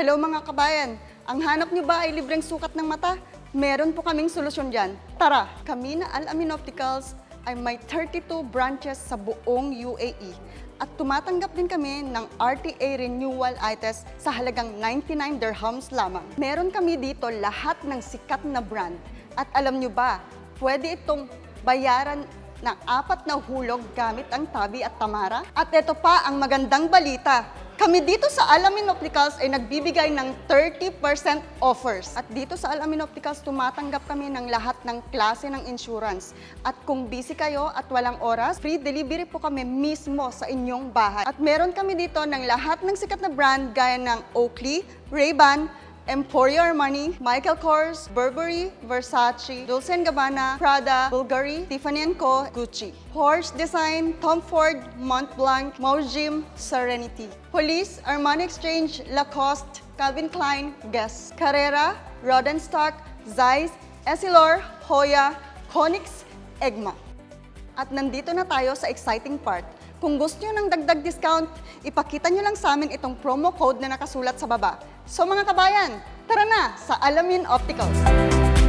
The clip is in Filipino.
Hello mga kabayan! Ang hanap niyo ba ay libreng sukat ng mata? Meron po kaming solusyon dyan. Tara! Kami na Al-Amin Opticals ay may 32 branches sa buong UAE. At tumatanggap din kami ng RTA renewal eye test sa halagang 99 dirhams lamang. Meron kami dito lahat ng sikat na brand. At alam niyo ba, pwede itong bayaran ng 4 na hulog gamit ang Tabi at Tamara. At ito pa ang magandang balita. Kami dito sa Al-Amin Opticals ay nagbibigay ng 30% offers. At dito sa Al-Amin Opticals, tumatanggap kami ng lahat ng klase ng insurance. At kung busy kayo at walang oras, free delivery po kami mismo sa inyong bahay. At meron kami dito ng lahat ng sikat na brand gaya ng Oakley, Ray-Ban, Emporio Armani, Michael Kors, Burberry, Versace, Dolce & Gabbana, Prada, Bulgari, Tiffany & Co., Gucci, Porsche Design, Tom Ford, Montblanc, Mojim, Serenity, Police, Armani Exchange, Lacoste, Calvin Klein, Guess, Carrera, Rodenstock, Zeiss, Essilor, Hoya, Conix, Egma. At nandito na tayo sa exciting part. Kung gusto nyo ng dagdag discount, ipakita nyo lang sa amin itong promo code na nakasulat sa baba. So mga kabayan, tara na sa Al-Amin Opticals!